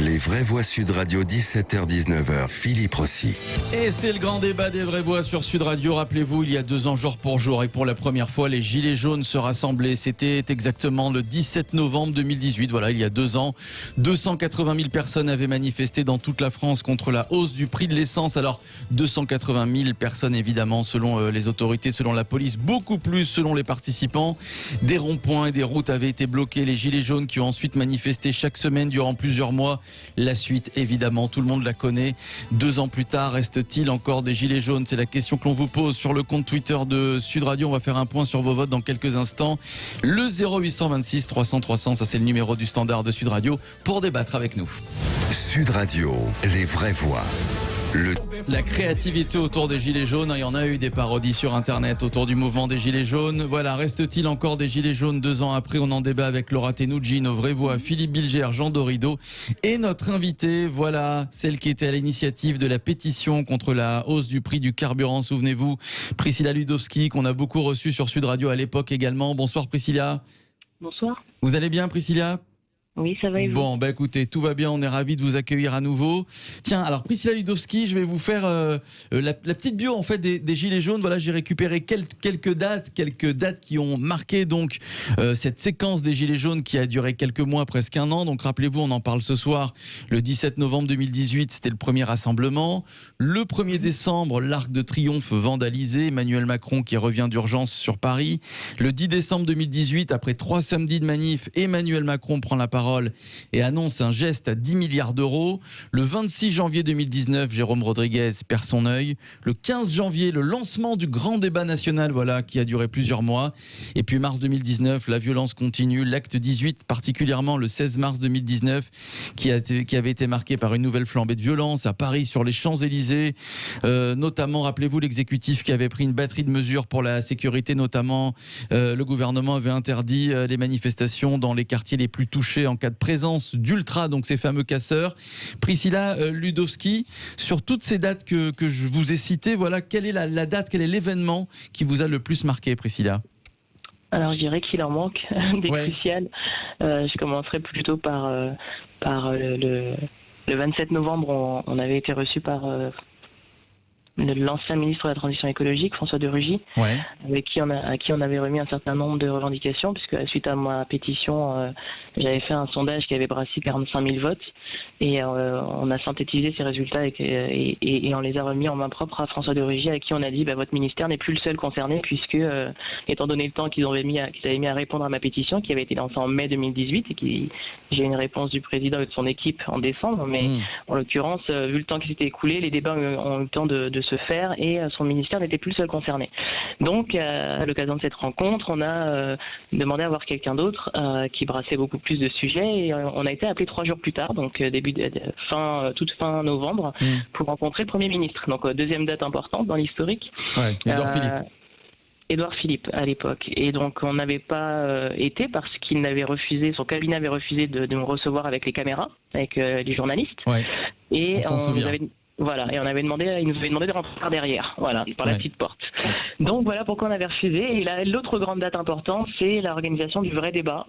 Les vraies voix Sud Radio, 17h-19h, Philippe Rossi. Et c'est le grand débat des vraies voix sur Sud Radio. Rappelez-vous, il y a 2 ans, jour pour jour, et pour la première fois, les Gilets jaunes se rassemblaient. C'était exactement le 17 novembre 2018. Voilà, il y a 2 ans, 280 000 personnes avaient manifesté dans toute la France contre la hausse du prix de l'essence. Alors, 280 000 personnes, évidemment, selon les autorités, selon la police, beaucoup plus selon les participants. Des ronds-points et des routes avaient été bloqués. Les Gilets jaunes qui ont ensuite manifesté chaque semaine durant plusieurs mois. La suite, évidemment, tout le monde la connaît. 2 ans plus tard, reste-t-il encore des Gilets jaunes? C'est la question que l'on vous pose sur le compte Twitter de Sud Radio. On va faire un point sur vos votes dans quelques instants. Le 0826 300 300, ça c'est le numéro du standard de Sud Radio pour débattre avec nous. Sud Radio, les vraies voix. La créativité autour des Gilets jaunes, il y en a eu des parodies sur Internet autour du mouvement des Gilets jaunes. Voilà, reste-t-il encore des Gilets jaunes 2 ans après? On en débat avec Laura Tenucci, nos vraies voix, Philippe Bilger, Jean Dorido et notre invitée, voilà, celle qui était à l'initiative de la pétition contre la hausse du prix du carburant. Souvenez-vous, Priscilla Ludowski, qu'on a beaucoup reçue sur Sud Radio à l'époque également. Bonsoir Priscilla. Bonsoir. Vous allez bien Priscilla? Oui, ça va et vous? Bon, écoutez, tout va bien, on est ravis de vous accueillir à nouveau. Tiens, alors Priscilla Ludowski, je vais vous faire la petite bio en fait des Gilets jaunes. Voilà, j'ai récupéré quelques dates qui ont marqué donc cette séquence des Gilets jaunes qui a duré quelques mois, presque 1 an. Donc rappelez-vous, on en parle ce soir. Le 17 novembre 2018, c'était le premier rassemblement. Le 1er décembre, l'Arc de Triomphe vandalisé. Emmanuel Macron qui revient d'urgence sur Paris. Le 10 décembre 2018, après 3 samedis de manif, Emmanuel Macron prend la parole et annonce un geste à 10 milliards d'euros. Le 26 janvier 2019, Jérôme Rodriguez perd son œil. Le 15 janvier, le lancement du grand débat national, voilà, qui a duré plusieurs mois. Et puis mars 2019, la violence continue. L'acte 18, particulièrement le 16 mars 2019, qui avait été marqué par une nouvelle flambée de violence à Paris, sur les Champs-Élysées. Notamment, rappelez-vous, l'exécutif qui avait pris une batterie de mesures pour la sécurité, notamment le gouvernement avait interdit les manifestations dans les quartiers les plus touchés en cas de présence d'ultra, donc ces fameux casseurs. Priscilla Ludowski, sur toutes ces dates que je vous ai citées, voilà, quelle est la date, quel est l'événement qui vous a le plus marqué, Priscilla? Alors je dirais qu'il en manque des cruciales. Je commencerai plutôt par le 27 novembre, on avait été reçu par l'ancien ministre de la Transition écologique, François de Rugy, avec à qui on avait remis un certain nombre de revendications, puisque suite à ma pétition, j'avais fait un sondage qui avait brassé 45 000 votes, et on a synthétisé ces résultats et on les a remis en main propre à François de Rugy, à qui on a dit votre ministère n'est plus le seul concerné, puisque étant donné le temps qu'ils avaient mis à répondre à ma pétition, qui avait été lancée en mai 2018, et j'ai eu une réponse du président et de son équipe en décembre, mais en l'occurrence, vu le temps qui s'était écoulé, les débats ont eu le temps de se faire et son ministère n'était plus le seul concerné. Donc à l'occasion de cette rencontre, on a demandé à voir quelqu'un d'autre qui brassait beaucoup plus de sujets, et on a été appelé 3 jours plus tard, donc toute fin novembre, pour rencontrer le Premier ministre. Donc deuxième date importante dans l'historique. Édouard Philippe. Édouard Philippe à l'époque. Et donc on n'avait pas été, parce qu'il n'avait refusé, son cabinet avait refusé de me recevoir avec les caméras, avec les journalistes. Et il nous avait demandé de rentrer par derrière, par la petite porte. Donc voilà pourquoi on avait refusé. Et l'autre grande date importante, c'est l'organisation du vrai débat,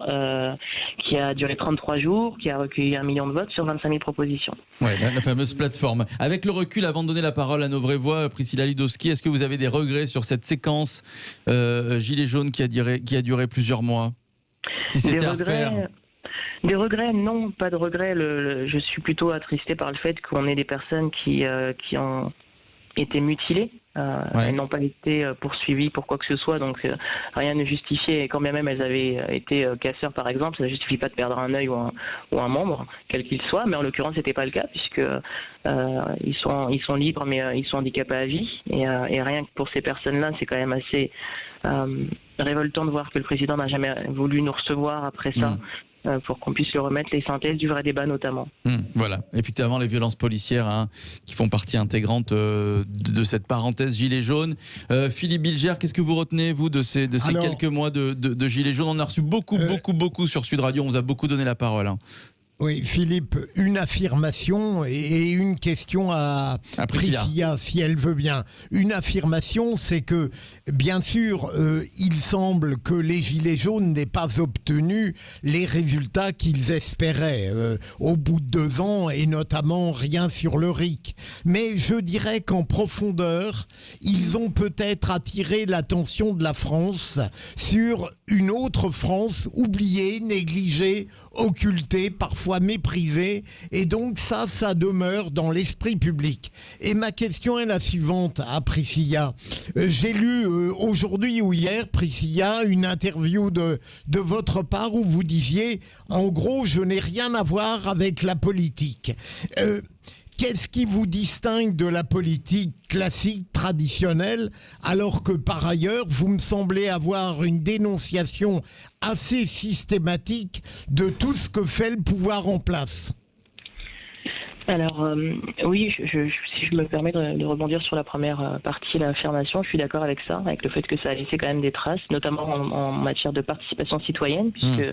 qui a duré 33 jours, qui a recueilli 1 million de votes sur 25 000 propositions. La fameuse plateforme. Avec le recul, avant de donner la parole à nos vraies voix, Priscilla Ludowski, est-ce que vous avez des regrets sur cette séquence Gilets jaunes qui a duré plusieurs mois? Si c'était à refaire. Des regrets, non, pas de regrets. Je suis plutôt attristée par le fait qu'on ait des personnes qui ont été mutilées. Elles n'ont pas été poursuivies pour quoi que ce soit, donc rien ne justifiait. Et quand bien même elles avaient été casseurs, par exemple, ça ne justifie pas de perdre un œil ou un membre, quel qu'il soit. Mais en l'occurrence, c'était pas le cas, puisque ils sont libres, mais ils sont handicapés à vie. Et rien que pour ces personnes-là, c'est quand même assez révoltant de voir que le président n'a jamais voulu nous recevoir après ça. Pour qu'on puisse le remettre, les synthèses du vrai débat notamment. Voilà, effectivement, les violences policières qui font partie intégrante de cette parenthèse Gilets jaunes. Philippe Bilger, qu'est-ce que vous retenez, vous, de ces quelques mois de Gilets jaunes? On a reçu beaucoup sur Sud Radio, on vous a beaucoup donné la parole. Oui, Philippe, une affirmation et une question à Priscilla, si elle veut bien. Une affirmation, c'est que, bien sûr, il semble que les Gilets jaunes n'aient pas obtenu les résultats qu'ils espéraient au bout de 2 ans, et notamment rien sur le RIC. Mais je dirais qu'en profondeur, ils ont peut-être attiré l'attention de la France sur une autre France oubliée, négligée, occultée, parfois méprisée, et donc ça demeure dans l'esprit public. Et ma question est la suivante à Priscilla. J'ai lu aujourd'hui ou hier, Priscilla, une interview de votre part où vous disiez, en gros, je n'ai rien à voir avec la politique. Qu'est-ce qui vous distingue de la politique classique, traditionnelle, alors que par ailleurs, vous me semblez avoir une dénonciation assez systématique de tout ce que fait le pouvoir en place? Alors oui, si je me permets de rebondir sur la première partie, l'affirmation, je suis d'accord avec ça, avec le fait que ça a laissé quand même des traces, notamment en matière de participation citoyenne, puisque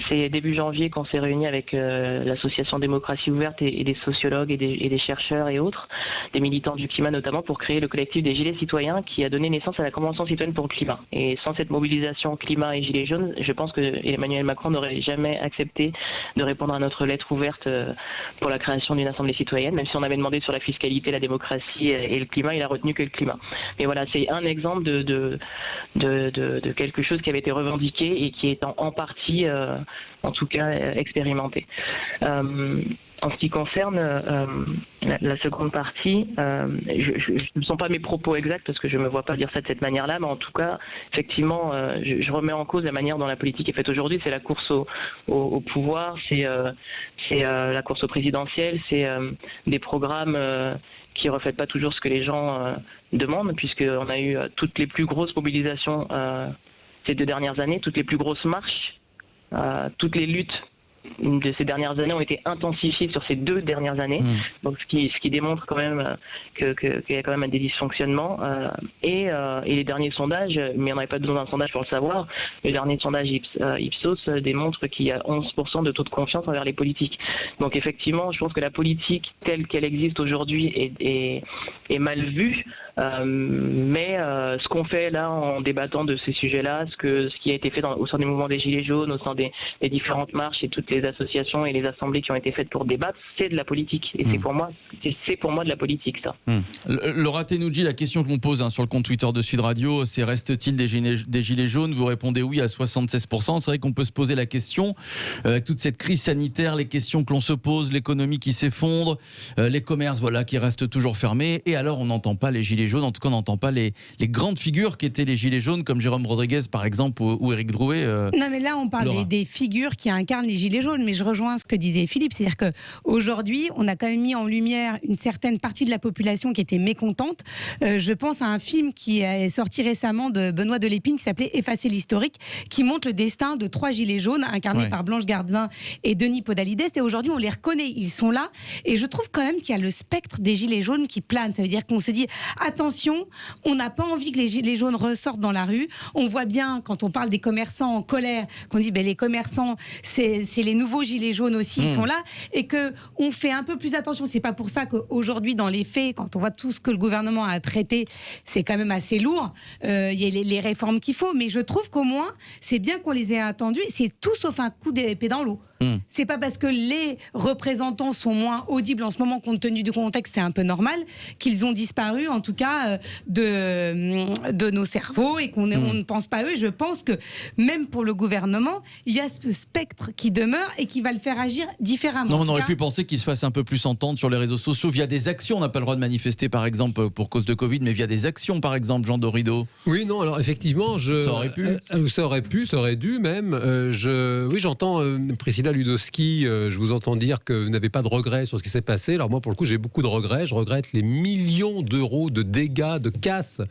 c'est début janvier qu'on s'est réunis avec l'association Démocratie Ouverte et des sociologues et des chercheurs et autres, des militants du climat notamment, pour créer le collectif des Gilets citoyens qui a donné naissance à la Convention citoyenne pour le climat. Et sans cette mobilisation climat et Gilets jaunes, je pense que Emmanuel Macron n'aurait jamais accepté de répondre à notre lettre ouverte pour la création d'une assemblée citoyenne, même si on avait demandé sur la fiscalité, la démocratie et le climat, il a retenu que le climat. Mais voilà, c'est un exemple de quelque chose qui avait été revendiqué et qui est en partie en tout cas expérimenté. En ce qui concerne la seconde partie, je ne sens pas mes propos exacts parce que je ne me vois pas dire ça de cette manière-là, mais en tout cas, effectivement, je remets en cause la manière dont la politique est faite aujourd'hui. C'est la course au pouvoir, c'est la course au présidentiel, c'est des programmes qui ne reflètent pas toujours ce que les gens demandent, puisqu'on a eu toutes les plus grosses mobilisations ces 2 dernières années, toutes les plus grosses marches, toutes les luttes de ces dernières années ont été intensifiées sur ces 2 dernières années, donc ce qui démontre quand même qu'il y a quand même des dysfonctionnements. Et les derniers sondages, mais il n'y en avait pas besoin d'un sondage pour le savoir, le dernier sondage Ipsos démontre qu'il y a 11% de taux de confiance envers les politiques. Donc effectivement, je pense que la politique telle qu'elle existe aujourd'hui est mal vue. Mais ce qu'on fait là en débattant de ces sujets-là, ce qui a été fait au sein du mouvement des Gilets jaunes, au sein des différentes marches et toutes les associations et les assemblées qui ont été faites pour débattre, c'est de la politique. Et c'est pour moi de la politique, ça. Laura Tenoudji, la question que l'on pose sur le compte Twitter de Sud Radio, c'est reste-t-il des Gilets jaunes? Vous répondez oui à 76%. C'est vrai qu'on peut se poser la question, avec toute cette crise sanitaire, les questions que l'on se pose, l'économie qui s'effondre, les commerces qui restent toujours fermés, et alors on n'entend pas les Gilets jaunes, en tout cas on n'entend pas les grandes figures qui étaient les Gilets jaunes, comme Jérôme Rodriguez par exemple, ou Éric Drouet. Non mais là on parle des figures qui incarnent les Gilets jaunes, mais je rejoins ce que disait Philippe, c'est-à-dire qu'aujourd'hui on a quand même mis en lumière une certaine partie de la population qui était mécontente. Je pense à un film qui est sorti récemment de Benoît Delépine qui s'appelait Effacer l'historique, qui montre le destin de 3 Gilets jaunes incarnés par Blanche Gardin et Denis Podalides, et aujourd'hui on les reconnaît, ils sont là, et je trouve quand même qu'il y a le spectre des Gilets jaunes qui plane. Ça veut dire qu'on se dit attention, on n'a pas envie que les Gilets jaunes ressortent dans la rue. On voit bien quand on parle des commerçants en colère qu'on dit les commerçants c'est les nouveaux Gilets jaunes aussi, ils sont là, et qu'on fait un peu plus attention. C'est pas pour ça qu'aujourd'hui dans les faits, quand on voit tout ce que le gouvernement a traité, c'est quand même assez lourd. Il y a les réformes qu'il faut, mais je trouve qu'au moins c'est bien qu'on les ait attendus, et c'est tout sauf un coup d'épée dans l'eau. C'est pas parce que les représentants sont moins audibles en ce moment, compte tenu du contexte, c'est un peu normal, qu'ils ont disparu, en tout cas, de nos cerveaux, et qu'on ne pense pas à eux. Et je pense que même pour le gouvernement, il y a ce spectre qui demeure et qui va le faire agir différemment. Non, on aurait pu penser qu'il se fasse un peu plus entendre sur les réseaux sociaux, via des actions. On n'a pas le droit de manifester, par exemple, pour cause de Covid, mais via des actions, par exemple, Jean Dorido. Oui, non, alors effectivement, ça aurait pu. Ça aurait dû même. Oui, j'entends Priscilla Ludowski, je vous entends dire que vous n'avez pas de regrets sur ce qui s'est passé. Alors moi, pour le coup, j'ai beaucoup de regrets. Je regrette les millions d'euros de dégâts, de casses,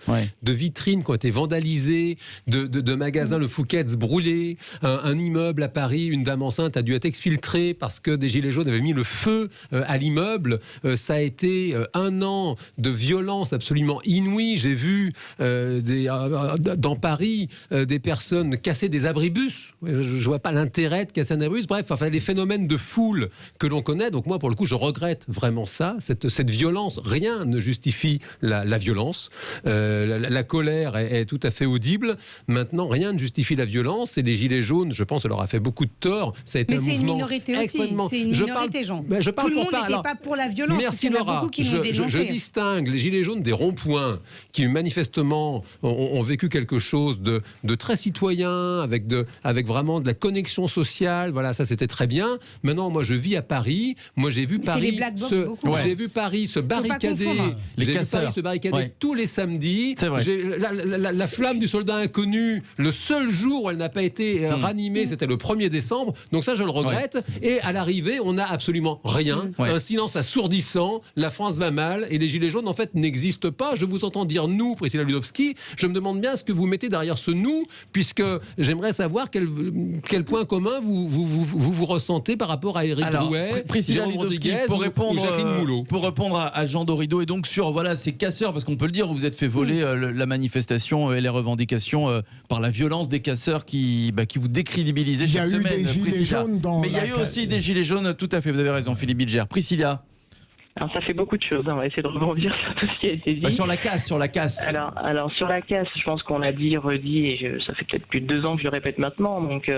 de vitrines qui ont été vandalisées, de magasins, le Fouquet's brûlé, un immeuble à Paris, une dame enceinte a dû être exfiltrée parce que des Gilets jaunes avaient mis le feu à l'immeuble. Ça a été 1 an de violence absolument inouïe. J'ai vu dans Paris des personnes casser des abribus. Je ne vois pas l'intérêt de casser un abribus. Bref, enfin les phénomènes de foule que l'on connaît. Donc moi, pour le coup, je regrette vraiment ça, cette violence. Rien ne justifie la violence. La colère est tout à fait audible. Maintenant, rien ne justifie la violence. Et les Gilets jaunes, je pense, ça leur a fait beaucoup de tort. Ça a été mais c'est une mouvement minorité aussi. C'est une minorité, Jean. Tout le monde n'était pas pour la violence. Merci Laura. Je distingue les Gilets jaunes des ronds-points qui manifestement ont vécu quelque chose de très citoyen, avec vraiment de la connexion sociale. Voilà, ça c'était très bien. Maintenant, moi je vis à Paris. Moi j'ai vu Paris se barricader. Tous les samedis. La flamme du soldat inconnu, le seul jour où elle n'a pas été ranimée, c'était le 1er décembre. Donc ça, je le regrette. Et à l'arrivée, on n'a absolument rien. Un silence assourdissant. La France va mal et les Gilets jaunes, en fait, n'existent pas. Je vous entends dire nous, Priscilla Ludowski. Je me demande bien ce que vous mettez derrière ce nous, puisque j'aimerais savoir quel point commun vous ressentez par rapport à Éric Drouet, Priscilla Ludowski, pour répondre à Jean Dorido et donc sur ces casseurs, parce qu'on peut le dire, vous vous êtes fait voler la manifestation et les revendications par la violence des casseurs qui vous décrédibilisaient chaque semaine. Il y a eu des gilets jaunes mais il y a eu aussi des gilets jaunes, tout à fait, vous avez raison Philippe Bilger. Priscilla. Alors ça fait beaucoup de choses, on va essayer de rebondir sur tout ce qui a été dit. Sur la casse. Alors sur la casse, je pense qu'on l'a dit, redit, et ça fait peut-être plus de 2 ans que je le répète maintenant, donc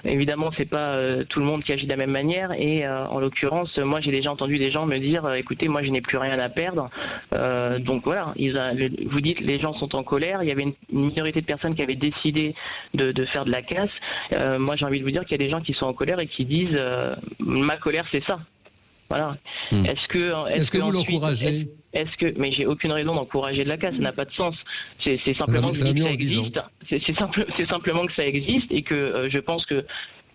évidemment c'est pas tout le monde qui agit de la même manière, et en l'occurrence, moi j'ai déjà entendu des gens me dire, écoutez, moi je n'ai plus rien à perdre, donc voilà, vous dites les gens sont en colère, il y avait une minorité de personnes qui avaient décidé de faire de la casse, moi j'ai envie de vous dire qu'il y a des gens qui sont en colère et qui disent, ma colère c'est ça. Voilà. Est-ce que vous l'encouragez ? Mais j'ai aucune raison d'encourager de la casse, ça n'a pas de sens. C'est simplement que ça existe. C'est simplement que ça existe et que je pense que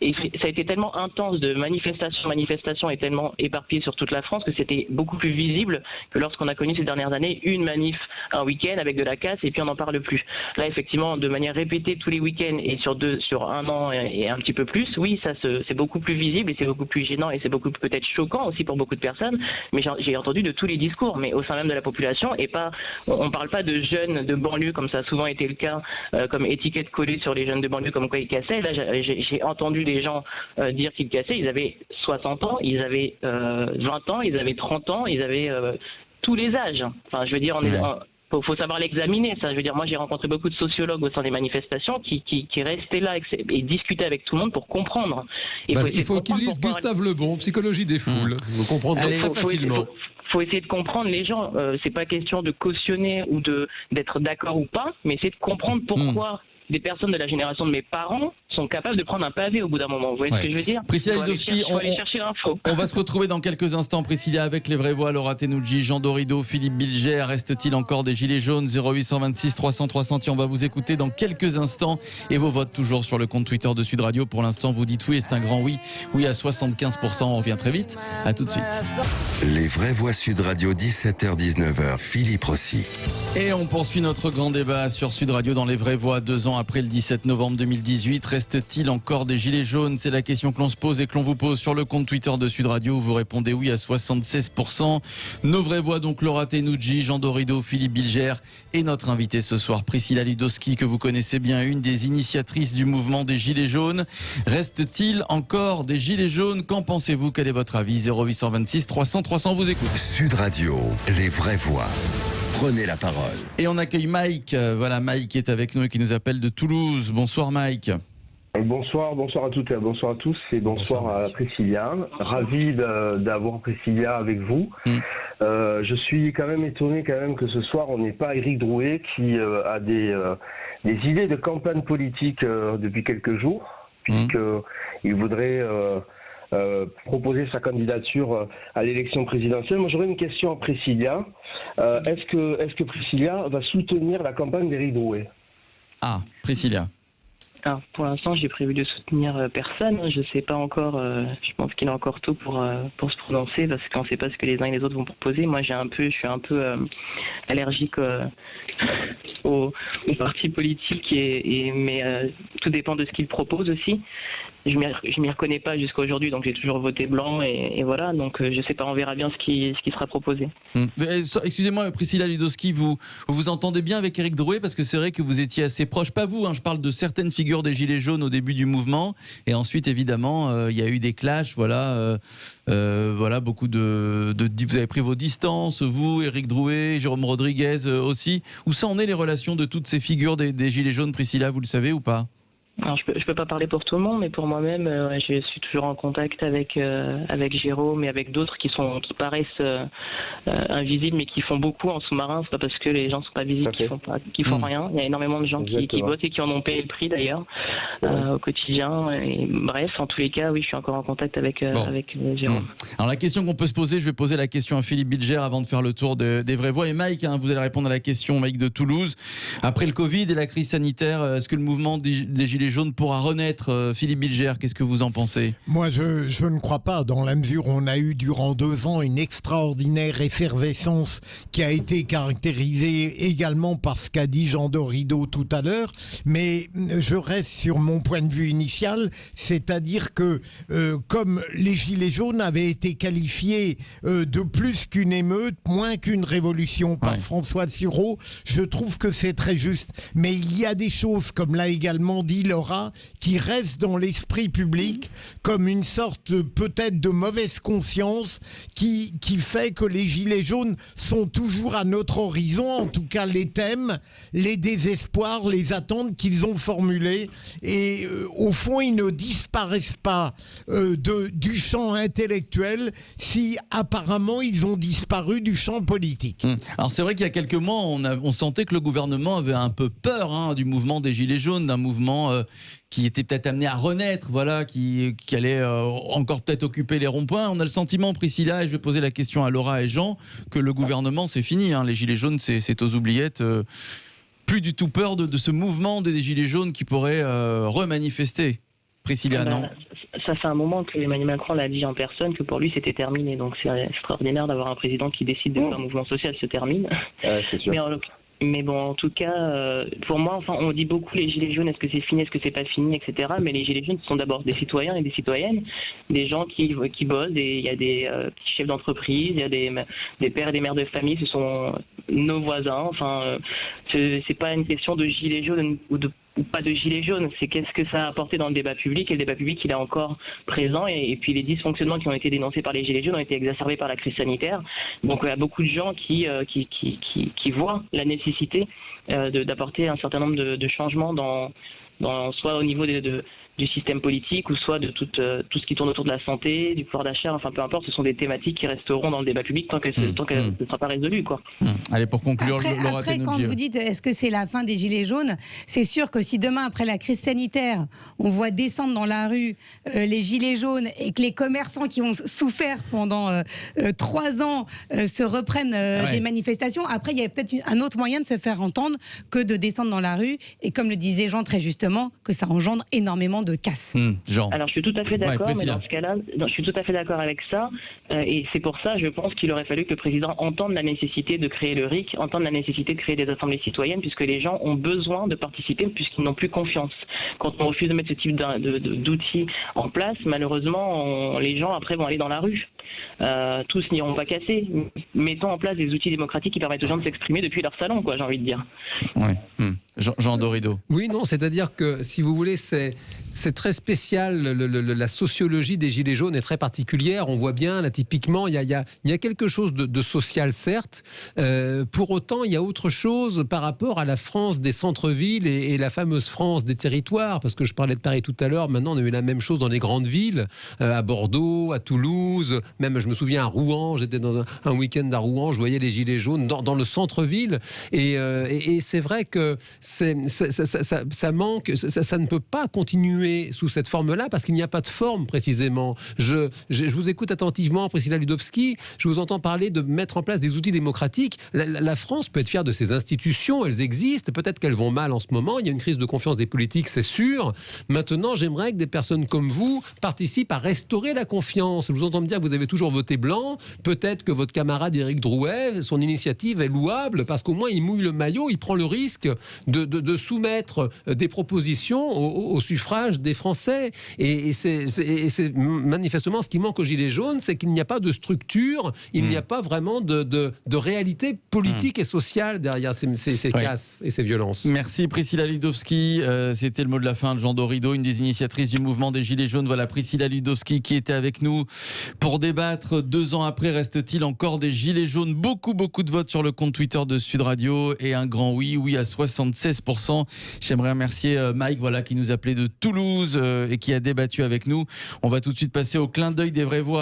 ça a été tellement intense de manifestation et tellement éparpillé sur toute la France que c'était beaucoup plus visible que lorsqu'on a connu ces dernières années une manif un week-end avec de la casse et puis on n'en parle plus. Là effectivement de manière répétée tous les week-ends et sur 1 an et un petit peu plus, oui ça c'est beaucoup plus visible et c'est beaucoup plus gênant et c'est beaucoup peut-être choquant aussi pour beaucoup de personnes, mais j'ai entendu de tous les discours, mais au sein même de la population et on parle pas de jeunes de banlieue comme ça a souvent été le cas, comme étiquette collée sur les jeunes de banlieue comme quoi ils cassaient. Là j'ai entendu des gens dire qu'ils cassaient, ils avaient 60 ans, ils avaient 20 ans, ils avaient 30 ans, ils avaient tous les âges. Enfin, je veux dire, faut savoir l'examiner. Ça, je veux dire, moi j'ai rencontré beaucoup de sociologues au sein des manifestations qui restaient là et discutaient avec tout le monde pour comprendre. Il faut qu'ils lisent Gustave Lebon, Psychologie des foules. Vous comprendrez très facilement. Faut essayer de comprendre les gens. C'est pas question de cautionner ou d'être d'accord ou pas, mais c'est de comprendre pourquoi des personnes de la génération de mes parents sont capables de prendre un pavé au bout d'un moment. Vous voyez ce que je veux dire ? Priscilla Ludowski, on va se retrouver dans quelques instants, Priscilla, avec les vraies voix, Laura Tenucci, Jean Dorido, Philippe Bilger. Reste-t-il encore des gilets jaunes ? 0826 300 300. On va vous écouter dans quelques instants et vos votes toujours sur le compte Twitter de Sud Radio. Pour l'instant, vous dites oui et c'est un grand oui. Oui à 75%. On revient très vite. À tout de suite. Les vraies voix Sud Radio, 17h-19h. Philippe Rossi. Et on poursuit notre grand débat sur Sud Radio dans les vraies voix 2 ans après le 17 novembre 2018. Reste-t-il encore des gilets jaunes ? C'est la question que l'on se pose et que l'on vous pose sur le compte Twitter de Sud Radio. Vous répondez oui à 76%. Nos vraies voix, donc Laura Tenucci, Jean Dorido, Philippe Bilger et notre invitée ce soir, Priscilla Ludowski, que vous connaissez bien, une des initiatrices du mouvement des gilets jaunes. Reste-t-il encore des gilets jaunes ? Qu'en pensez-vous ? Quel est votre avis ? 0826 300 300, vous écoute. Sud Radio, les vraies voix. Prenez la parole. Et on accueille Mike. Voilà, Mike qui est avec nous et qui nous appelle de Toulouse. Bonsoir Mike. Bonsoir à toutes et bonsoir à tous et bonsoir à Priscilla. Ravi d'avoir Priscilla avec vous. Je suis quand même étonné que ce soir on n'ait pas Éric Drouet qui a des idées de campagne politique depuis quelques jours, puisqu'il voudrait proposer sa candidature à l'élection présidentielle. Moi j'aurais une question à Priscilla. Est-ce que Priscilla va soutenir la campagne d'Éric Drouet ? Ah, Priscilla. Alors, pour l'instant, j'ai prévu de soutenir personne. Je ne sais pas encore. Je pense qu'il est encore tôt pour se prononcer parce qu'on ne sait pas ce que les uns et les autres vont proposer. Moi, je suis un peu allergique aux partis politiques mais tout dépend de ce qu'ils proposent aussi. je m'y reconnais pas jusqu'à aujourd'hui, donc j'ai toujours voté blanc et voilà. Donc je sais pas, on verra bien ce qui sera proposé. Excusez-moi, Priscilla Ludowski, vous entendez bien avec Éric Drouet, parce que c'est vrai que vous étiez assez proche, pas vous, je parle de certaines figures des Gilets jaunes au début du mouvement, et ensuite évidemment il y a eu des clashs, voilà, beaucoup vous avez pris vos distances, vous, Éric Drouet, Jérôme Rodriguez aussi. Où ça en est les relations de toutes ces figures des Gilets jaunes, Priscilla, vous le savez ou pas? Alors, je peux pas parler pour tout le monde, mais pour moi-même, je suis toujours en contact avec Jérôme et avec d'autres qui paraissent invisibles, mais qui font beaucoup en sous-marin. C'est pas parce que les gens sont pas visibles qu'ils font rien. Il y a énormément de gens qui bossent et qui en ont payé le prix d'ailleurs au quotidien. Et, bref, en tous les cas, oui, je suis encore en contact avec Jérôme. Alors la question qu'on peut se poser, je vais poser la question à Philippe Bilger avant de faire le tour des vraies voix. Et Mike, vous allez répondre à la question, Mike de Toulouse. Après le Covid et la crise sanitaire, est-ce que le mouvement des Gilets jaunes pourra renaître? Philippe Bilger, qu'est-ce que vous en pensez? Moi, je ne crois pas, dans la mesure où on a eu durant 2 ans une extraordinaire effervescence qui a été caractérisée également par ce qu'a dit Jean Dorido tout à l'heure, mais je reste sur mon point de vue initial, c'est-à-dire que comme les Gilets jaunes avaient été qualifiés de plus qu'une émeute, moins qu'une révolution par François Sureau, je trouve que c'est très juste. Mais il y a des choses, comme l'a également dit Laura, qui restent dans l'esprit public comme une sorte peut-être de mauvaise conscience qui fait que les Gilets jaunes sont toujours à notre horizon, en tout cas les thèmes, les désespoirs, les attentes qu'ils ont formulées, et au fond ils ne disparaissent pas du champ intellectuel si apparemment ils ont disparu du champ politique. Alors c'est vrai qu'il y a quelques mois on sentait que le gouvernement avait un peu peur du mouvement des Gilets jaunes, d'un mouvement qui était peut-être amené à renaître, voilà, qui allait encore peut-être occuper les ronds-points. On a le sentiment, Priscilla, et je vais poser la question à Laura et Jean, que le gouvernement c'est fini, les Gilets jaunes c'est aux oubliettes. Plus du tout peur de ce mouvement des Gilets jaunes qui pourrait remanifester. Priscilla, non? Ça fait un moment que Emmanuel Macron l'a dit en personne que pour lui c'était terminé. Donc c'est extraordinaire d'avoir un président qui décide que un mouvement social se termine. C'est sûr. Mais bon, en tout cas, pour moi, on dit beaucoup les Gilets jaunes, est-ce que c'est fini, est-ce que c'est pas fini, etc. Mais les Gilets jaunes, ce sont d'abord des citoyens et des citoyennes, des gens qui bossent, il y a des petits chefs d'entreprise, il y a des pères et des mères de famille, ce sont nos voisins. C'est pas une question de Gilets jaunes ou pas de gilets jaunes, c'est qu'est-ce que ça a apporté dans le débat public, et le débat public il est encore présent, et puis les dysfonctionnements qui ont été dénoncés par les gilets jaunes ont été exacerbés par la crise sanitaire. Donc il y a beaucoup de gens qui voient la nécessité d'apporter un certain nombre de changements soit au niveau du système politique, ou soit de tout ce qui tourne autour de la santé, du pouvoir d'achat, peu importe, ce sont des thématiques qui resteront dans le débat public tant qu'elles ne seront pas résolues, quoi. Allez, pour conclure, Laura après, Tenoudji. quand vous dites est-ce que c'est la fin des Gilets jaunes, c'est sûr que si demain, après la crise sanitaire, on voit descendre dans la rue les Gilets jaunes, et que les commerçants qui ont souffert pendant 3 ans se reprennent des manifestations, après il y a peut-être un autre moyen de se faire entendre que de descendre dans la rue, et comme le disait Jean très justement, que ça engendre énormément de casse. Jean. Alors je suis tout à fait d'accord, mais dans ce cas-là, je suis tout à fait d'accord avec ça, et c'est pour ça, je pense qu'il aurait fallu que le président entende la nécessité de créer le RIC, entende la nécessité de créer des assemblées citoyennes, puisque les gens ont besoin de participer, puisqu'ils n'ont plus confiance. Quand on refuse de mettre ce type d'outils en place, malheureusement, les gens après vont aller dans la rue. Tous n'iront pas casser. Mettons en place des outils démocratiques qui permettent aux gens de s'exprimer depuis leur salon, j'ai envie de dire. Jean Dorido. Oui, non, c'est-à-dire que, si vous voulez, c'est très spécial. La sociologie des Gilets jaunes est très particulière. On voit bien, là, typiquement, il y a quelque chose de social, certes. Pour autant, il y a autre chose par rapport à la France des centres-villes et la fameuse France des territoires. Parce que je parlais de Paris tout à l'heure. Maintenant, on a eu la même chose dans les grandes villes, à Bordeaux, à Toulouse. Même, je me souviens, à Rouen. J'étais dans un week-end à Rouen. Je voyais les Gilets jaunes dans le centre-ville. Et c'est vrai que ça manque, ça ne peut pas continuer sous cette forme-là, parce qu'il n'y a pas de forme, précisément. Je vous écoute attentivement, Priscilla Ludowski, je vous entends parler de mettre en place des outils démocratiques. La France peut être fière de ses institutions, elles existent, peut-être qu'elles vont mal en ce moment, il y a une crise de confiance des politiques, c'est sûr. Maintenant, j'aimerais que des personnes comme vous participent à restaurer la confiance. Je vous entends me dire que vous avez toujours voté blanc, peut-être que votre camarade Éric Drouet, son initiative est louable, parce qu'au moins il mouille le maillot, il prend le risque de soumettre des propositions au suffrage courage des Français. Et c'est manifestement ce qui manque aux Gilets jaunes, c'est qu'il n'y a pas de structure, il n'y a pas vraiment de réalité politique et sociale derrière ces casses et ces violences. Merci Priscilla Ludowski. C'était le mot de la fin de Jean Dorido, une des initiatrices du mouvement des Gilets jaunes. Voilà Priscilla Ludowski qui était avec nous pour débattre. 2 ans après, reste-t-il encore des Gilets jaunes? Beaucoup de votes sur le compte Twitter de Sud Radio et un grand oui à 76%. J'aimerais remercier Mike qui nous appelait de Toulouse et qui a débattu avec nous. On va tout de suite passer au clin d'œil des vraies voix.